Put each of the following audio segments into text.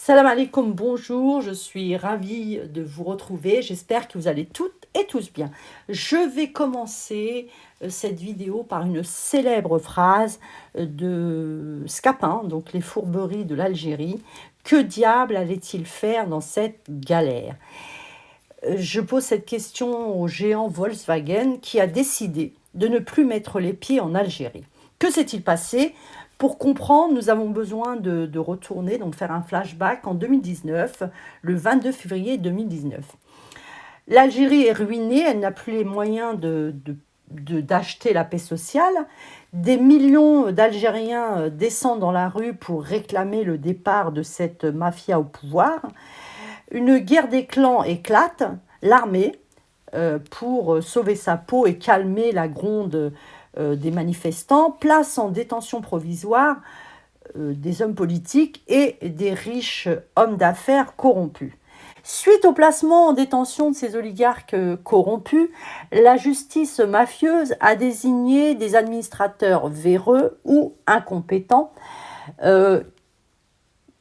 Salam alaikum, bonjour, je suis ravie de vous retrouver, j'espère que vous allez toutes et tous bien. Je vais commencer cette vidéo par une célèbre phrase de Scapin, donc les fourberies de l'Algérie. Que diable allait-il faire dans cette galère? Je pose cette question au géant Volkswagen qui a décidé de ne plus mettre les pieds en Algérie. Que s'est-il passé? Pour comprendre, nous avons besoin de retourner, donc faire un flashback en 2019, le 22 février 2019. L'Algérie est ruinée, elle n'a plus les moyens d'acheter la paix sociale. Des millions d'Algériens descendent dans la rue pour réclamer le départ de cette mafia au pouvoir. Une guerre des clans éclate, l'armée, pour sauver sa peau et calmer la gronde des manifestants, place en détention provisoire des hommes politiques et des riches hommes d'affaires corrompus. Suite au placement en détention de ces oligarques corrompus, la justice mafieuse a désigné des administrateurs véreux ou incompétents.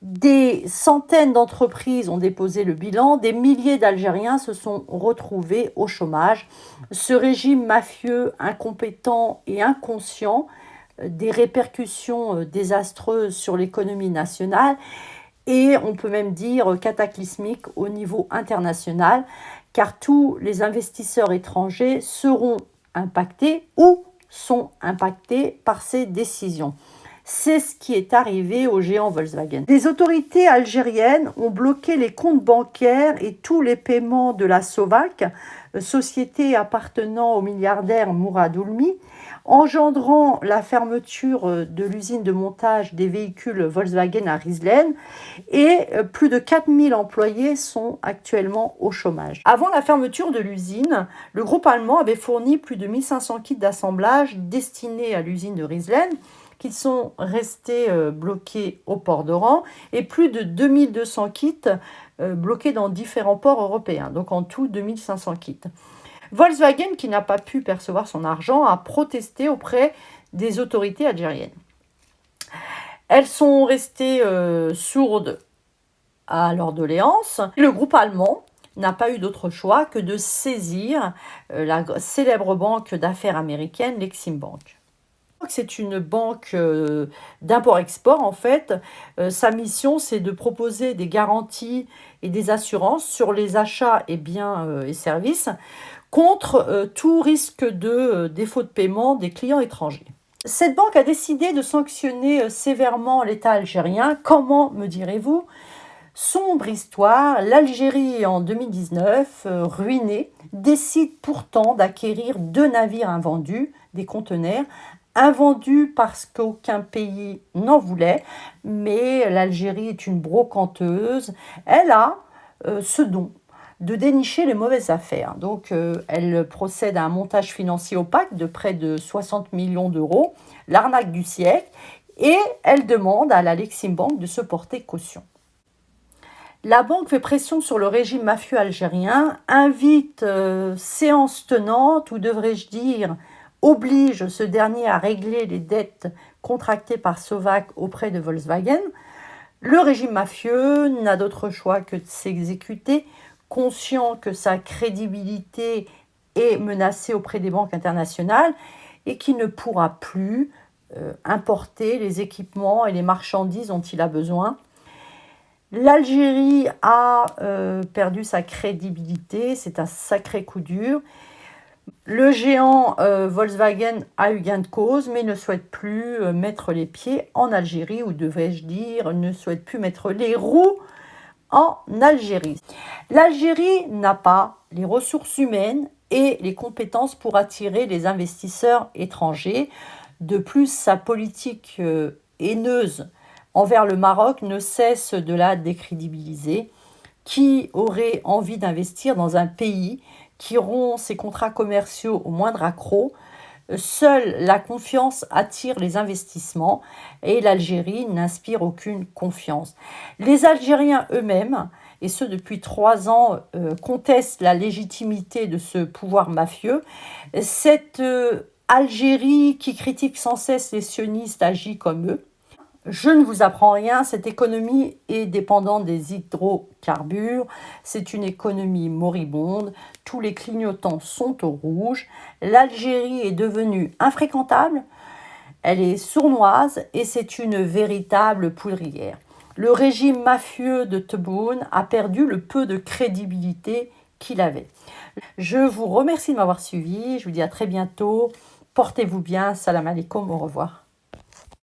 Des centaines d'entreprises ont déposé le bilan, des milliers d'Algériens se sont retrouvés au chômage. Ce régime mafieux, incompétent et inconscient, des répercussions désastreuses sur l'économie nationale et on peut même dire cataclysmique au niveau international, car tous les investisseurs étrangers seront impactés ou sont impactés par ces décisions. C'est ce qui est arrivé au géant Volkswagen. Les autorités algériennes ont bloqué les comptes bancaires et tous les paiements de la Sovac, société appartenant au milliardaire Mourad Oulmi, engendrant la fermeture de l'usine de montage des véhicules Volkswagen à Rieslen et plus de 4000 employés sont actuellement au chômage. Avant la fermeture de l'usine, le groupe allemand avait fourni plus de 1500 kits d'assemblage destinés à l'usine de Rieslen qui sont restés bloqués au port d'Oran et plus de 2200 kits bloqués dans différents ports européens, donc en tout 2500 kits. Volkswagen, qui n'a pas pu percevoir son argent, a protesté auprès des autorités algériennes. Elles sont restées sourdes à leur doléance. Le groupe allemand n'a pas eu d'autre choix que de saisir la célèbre banque d'affaires américaine, l'Exim Bank. C'est une banque d'import-export en fait. Sa mission, c'est de proposer des garanties et des assurances sur les achats et biens et services contre tout risque de défaut de paiement des clients étrangers. Cette banque a décidé de sanctionner sévèrement l'État algérien. Comment, me direz-vous? Sombre histoire, l'Algérie en 2019, ruinée, décide pourtant d'acquérir 2 navires invendus, des conteneurs, invendus parce qu'aucun pays n'en voulait, mais l'Algérie est une brocanteuse, elle a ce don de dénicher les mauvaises affaires. Donc elle procède à un montage financier opaque de près de 60 millions d'euros, l'arnaque du siècle, et elle demande à la Lexim Bank de se porter caution. La banque fait pression sur le régime mafieux algérien, invite séance tenante, ou devrais-je dire, oblige ce dernier à régler les dettes contractées par Sovac auprès de Volkswagen. Le régime mafieux n'a d'autre choix que de s'exécuter, conscient que sa crédibilité est menacée auprès des banques internationales et qu'il ne pourra plus importer les équipements et les marchandises dont il a besoin. L'Algérie a perdu sa crédibilité, c'est un sacré coup dur. Le géant Volkswagen a eu gain de cause, mais ne souhaite plus mettre les pieds en Algérie, ou devrais-je dire, ne souhaite plus mettre les roues en Algérie. L'Algérie n'a pas les ressources humaines et les compétences pour attirer les investisseurs étrangers. De plus, sa politique haineuse envers le Maroc ne cesse de la décrédibiliser. Qui aurait envie d'investir dans un pays qui rompt ses contrats commerciaux au moindre accroc? Seule la confiance attire les investissements et l'Algérie n'inspire aucune confiance. Les Algériens eux-mêmes, et ce depuis 3 ans, contestent la légitimité de ce pouvoir mafieux. Cette Algérie qui critique sans cesse les sionistes agit comme eux. Je ne vous apprends rien, cette économie est dépendante des hydrocarbures, c'est une économie moribonde, tous les clignotants sont au rouge, l'Algérie est devenue infréquentable, elle est sournoise et c'est une véritable poudrière. Le régime mafieux de Tebboune a perdu le peu de crédibilité qu'il avait. Je vous remercie de m'avoir suivi, je vous dis à très bientôt, portez-vous bien, salam alaikum, au revoir.